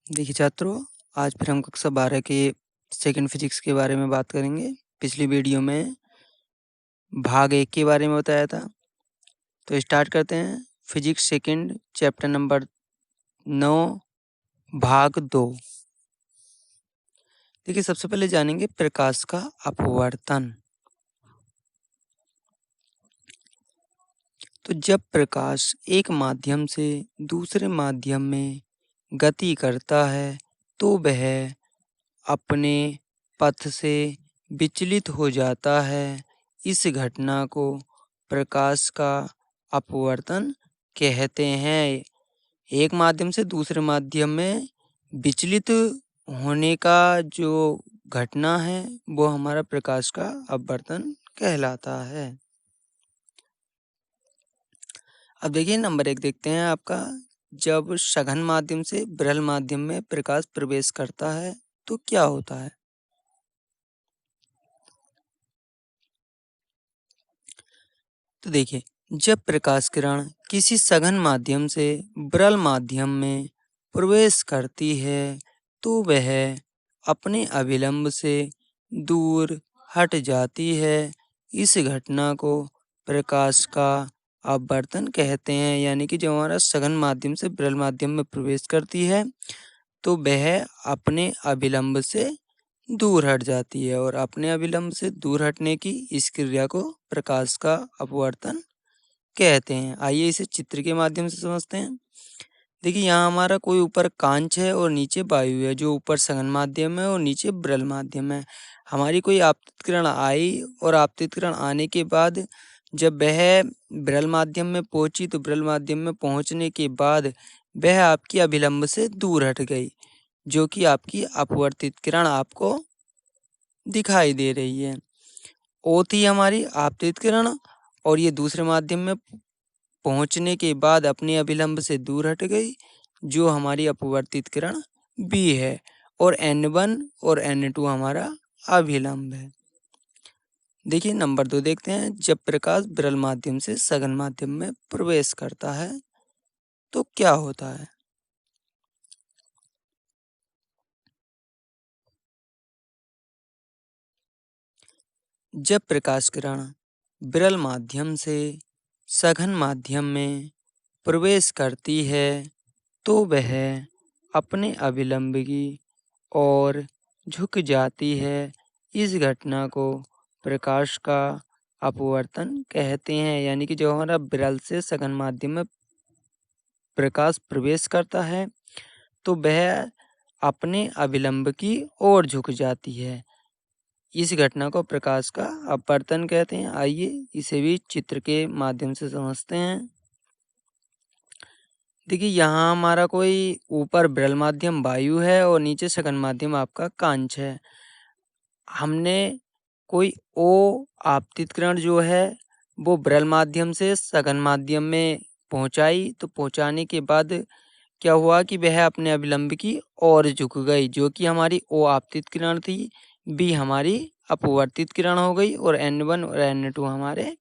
देखिए छात्रों, आज फिर हम कक्षा 12 के सेकंड फिजिक्स के बारे में बात करेंगे। पिछली वीडियो में भाग 1 के बारे में बताया था। तो स्टार्ट करते हैं। फिजिक्स सेकंड चैप्टर नंबर 9 भाग 2। देखिए सबसे पहले जानेंगे प्रकाश का अपवर्तन। तो जब प्रकाश एक माध्यम से दूसरे माध्यम में गति करता है तो वह अपने पथ से विचलित हो जाता है। इस घटना को प्रकाश का अपवर्तन कहते हैं। एक माध्यम से दूसरे माध्यम में विचलित होने का जो घटना है वो हमारा प्रकाश का अपवर्तन कहलाता है। अब देखिए नंबर 1 देखते हैं आपका। जब सघन माध्यम से विरल माध्यम में प्रकाश प्रवेश करता है तो क्या होता है। तो देखिए जब प्रकाश किरण किसी सघन माध्यम से विरल माध्यम में प्रवेश करती है तो वह अपने अभिलंब से दूर हट जाती है। इस घटना को प्रकाश का अपवर्तन कहते हैं। यानी कि जब हमारा सघन माध्यम से विरल माध्यम में प्रवेश करती है तो वह अपने अभिलंब से दूर हट जाती है और अपने अभिलंब से दूर हटने की इस क्रिया को प्रकाश का अपवर्तन कहते हैं। आइए इसे चित्र के माध्यम से समझते हैं। देखिए यहाँ हमारा कोई ऊपर कांच है और नीचे वायु है, जो ऊपर सघन माध्यम है और नीचे विरल माध्यम है। हमारी कोई आपतित किरण आई और आपतित किरण आने के बाद जब वह विरल माध्यम में पहुंची तो विरल माध्यम में पहुंचने के बाद वह आपकी अभिलंब से दूर हट गई, जो कि आपकी अपवर्तित किरण आपको दिखाई दे रही है। ओ थी हमारी आपतित किरण और ये दूसरे माध्यम में पहुंचने के बाद अपने अभिलंब से दूर हट गई, जो हमारी अपवर्तित किरण बी है। और N1 और N2 हमारा अभिलंब है। देखिए नंबर 2 देखते हैं। जब प्रकाश विरल माध्यम से सघन माध्यम में प्रवेश करता है तो क्या होता है। जब प्रकाश किरण विरल माध्यम से सघन माध्यम में प्रवेश करती है तो वह अपने अभिलंब की ओर झुक जाती है। इस घटना को प्रकाश का अपवर्तन कहते हैं। यानी कि जो हमारा विरल से सघन माध्यम में प्रकाश प्रवेश करता है तो वह अपने अभिलंब की ओर झुक जाती है। इस घटना को प्रकाश का अपवर्तन कहते हैं। आइए इसे भी चित्र के माध्यम से समझते हैं। देखिए यहाँ हमारा कोई ऊपर विरल माध्यम वायु है और नीचे सघन माध्यम आपका कांच है। हमने कोई ओ आपतित किरण जो है वो विरल माध्यम से सघन माध्यम में पहुंचाई, तो पहुंचाने के बाद क्या हुआ कि वह अपने अभिलंब की ओर झुक गई, जो कि हमारी ओ आपतित किरण थी। बी हमारी अपवर्तित किरण हो गई और N1 और N2 हमारे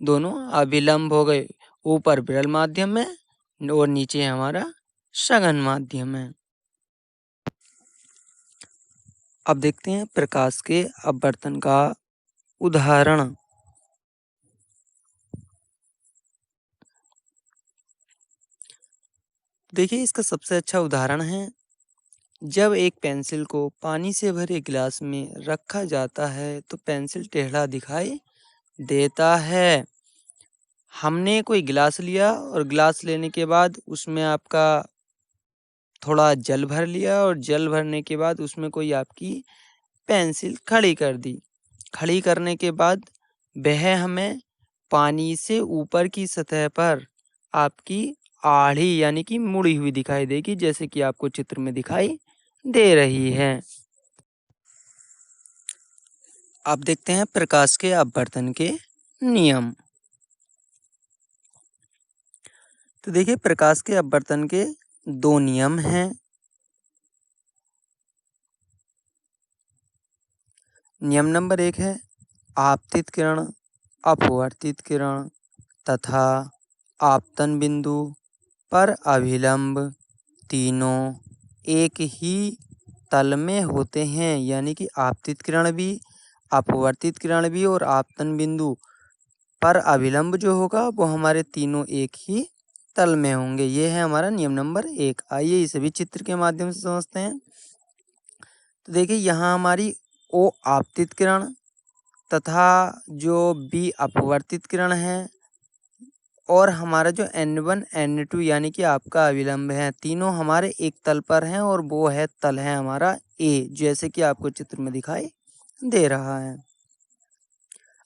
दोनों अभिलंब हो गए। ऊपर विरल माध्यम में और नीचे हमारा सघन माध्यम है। अब देखते हैं प्रकाश के अपवर्तन का उदाहरण। देखिए इसका सबसे अच्छा उदाहरण है जब एक पेंसिल को पानी से भरे गिलास में रखा जाता है तो पेंसिल टेढ़ा दिखाई देता है। हमने कोई गिलास लिया और गिलास लेने के बाद उसमें आपका थोड़ा जल भर लिया और जल भरने के बाद उसमें कोई आपकी पेंसिल खड़ी कर दी। खड़ी करने के बाद वह हमें पानी से ऊपर की सतह पर आपकी आड़ी यानी कि मुड़ी हुई दिखाई देगी, जैसे कि आपको चित्र में दिखाई दे रही है। अब देखते हैं प्रकाश के अपवर्तन के नियम। तो देखिए प्रकाश के अपवर्तन के दो नियम हैं। नियम नंबर 1 है आपतित किरण, अपवर्तित किरण तथा आपतन बिंदु पर अभिलंब तीनों एक ही तल में होते हैं, यानी कि आपतित किरण भी, अपवर्तित किरण भी और आपतन बिंदु पर अभिलंब जो होगा वो हमारे तीनों एक ही तल में होंगे। ये है हमारा नियम नंबर 1। आइए इसे भी चित्र के माध्यम से समझते हैं। तो देखिए यहाँ हमारी O आपतित किरण तथा जो B अपवर्तित किरण है और हमारा जो N1 N2 यानी कि आपका अभिलंब है, तीनों हमारे एक तल पर हैं और वो है तल है हमारा A, जैसे कि आपको चित्र में दिखाई दे रहा है।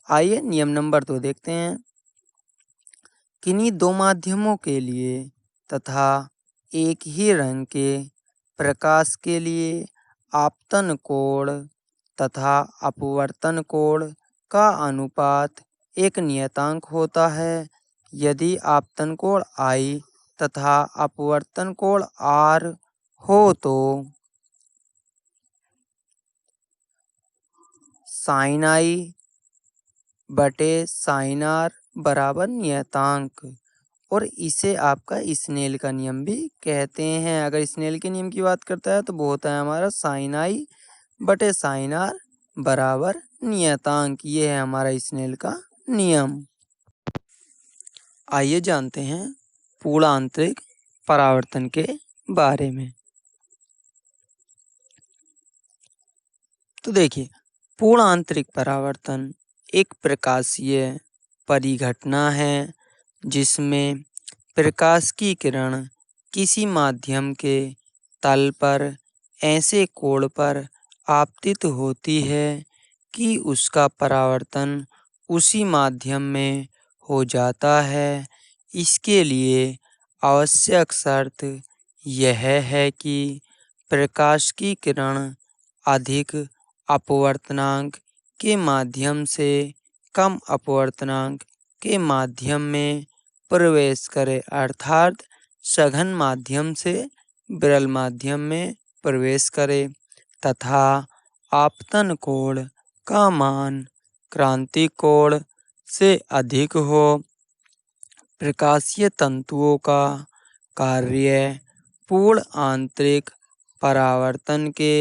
आइए नियम नंबर 2 देखते हैं। किन्हीं दो माध्यमों के लिए तथा एक ही रंग के प्रकाश के लिए आपतन कोण तथा अपवर्तन कोण का अनुपात एक नियतांक होता है। यदि आपतन कोण I तथा अपवर्तन कोण R हो तो sin I बटे sin R बराबर नियतांक, और इसे आपका स्नेल का नियम भी कहते हैं। अगर स्नेल के नियम की बात करता है तो वो होता है हमारा sin I बटे sin R बराबर नियतांक। ये है हमारा स्नेल का नियम। आइए जानते हैं पूर्ण आंतरिक परावर्तन के बारे में। तो देखिए, पूर्ण आंतरिक परावर्तन एक प्रकाशीय परिघटना है जिसमें प्रकाश की किरण किसी माध्यम के तल पर ऐसे कोण पर आपतित होती है कि उसका परावर्तन उसी माध्यम में हो जाता है। इसके लिए आवश्यक शर्त यह है कि प्रकाश की किरण अधिक अपवर्तनांक के माध्यम से कम अपवर्तनांक के माध्यम में प्रवेश करे, अर्थात सघन माध्यम से विरल माध्यम में प्रवेश करे तथा आपतन कोण का मान क्रांति कोण से अधिक हो। प्रकाशीय तंतुओं का कार्य पूर्ण आंतरिक परावर्तन के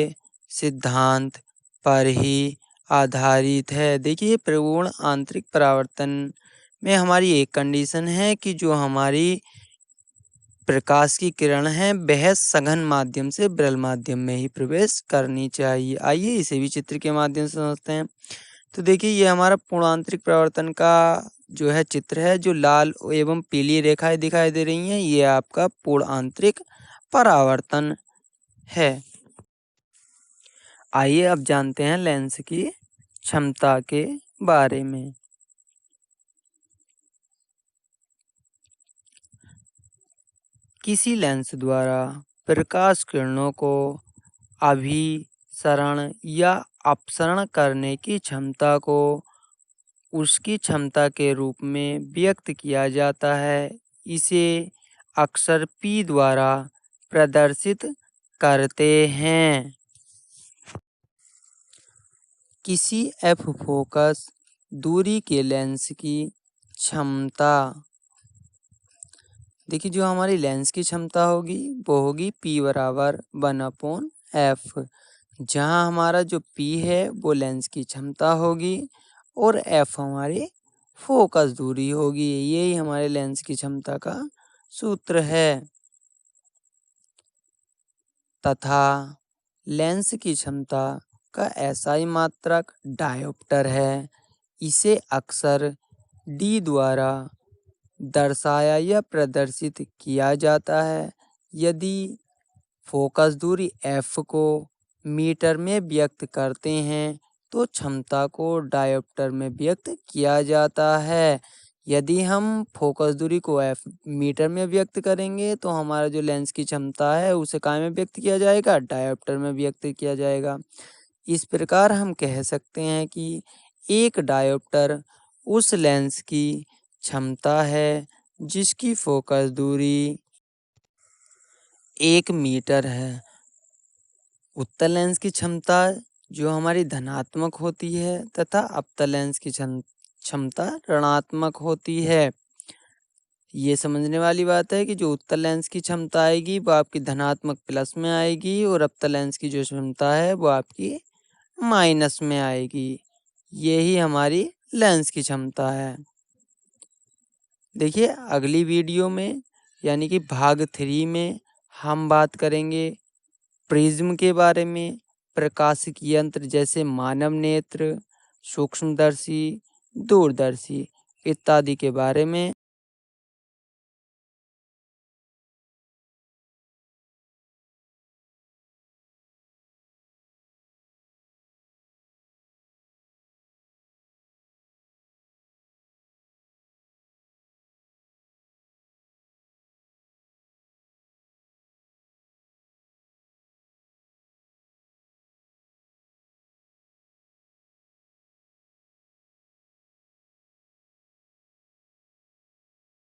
सिद्धांत पर ही आधारित है। देखिए, पूर्ण आंतरिक परावर्तन में हमारी एक कंडीशन है कि जो हमारी प्रकाश की किरण है वह सघन माध्यम से विरल माध्यम में ही प्रवेश करनी चाहिए। आइए इसे भी चित्र के माध्यम से समझते हैं। तो देखिए, ये हमारा पूर्णांतरिक परावर्तन का जो है चित्र है, जो लाल एवं पीली रेखाएं दिखाई दे रही हैं, ये आपका पूर्ण आंतरिक परावर्तन है। आइए अब जानते हैं लेंस की क्षमता के बारे में। किसी लेंस द्वारा प्रकाश किरणों को अभिसरण या अपसरण करने की क्षमता को उसकी क्षमता के रूप में व्यक्त किया जाता है। इसे अक्सर P द्वारा प्रदर्शित करते हैं। किसी F फोकस दूरी के लेंस की क्षमता, देखिए जो हमारी लेंस की क्षमता होगी वो होगी P बराबर 1/F, जहाँ हमारा जो P है वो लेंस की क्षमता होगी और F हमारी फोकस दूरी होगी। यही हमारे लेंस की क्षमता का सूत्र है। तथा लेंस की क्षमता का SI मात्रक डायोप्टर है। इसे अक्सर D द्वारा दर्शाया या प्रदर्शित किया जाता है। यदि फोकस दूरी F को मीटर में व्यक्त करते हैं तो क्षमता को डायोप्टर में व्यक्त किया जाता है। यदि हम फोकस दूरी को F मीटर में व्यक्त करेंगे तो हमारा जो लेंस की क्षमता है उसे काय में व्यक्त किया जाएगा, डायोप्टर में व्यक्त किया जाएगा। इस प्रकार हम कह सकते हैं कि एक डायोप्टर उस लेंस की क्षमता है जिसकी फोकस दूरी 1 मीटर है। उत्तल लेंस की क्षमता जो हमारी धनात्मक होती है तथा अवतल लेंस की क्षमता ऋणात्मक होती है। ये समझने वाली बात है कि जो उत्तल लेंस की क्षमता आएगी वो आपकी धनात्मक प्लस में आएगी और अवतल लेंस की जो क्षमता है वो आपकी माइनस में आएगी। यही हमारी लेंस की क्षमता है। देखिए अगली वीडियो में यानी कि भाग 3 में हम बात करेंगे प्रिज्म के बारे में, प्रकाशिक यंत्र जैसे मानव नेत्र, सूक्ष्मदर्शी, दूरदर्शी इत्यादि के बारे में।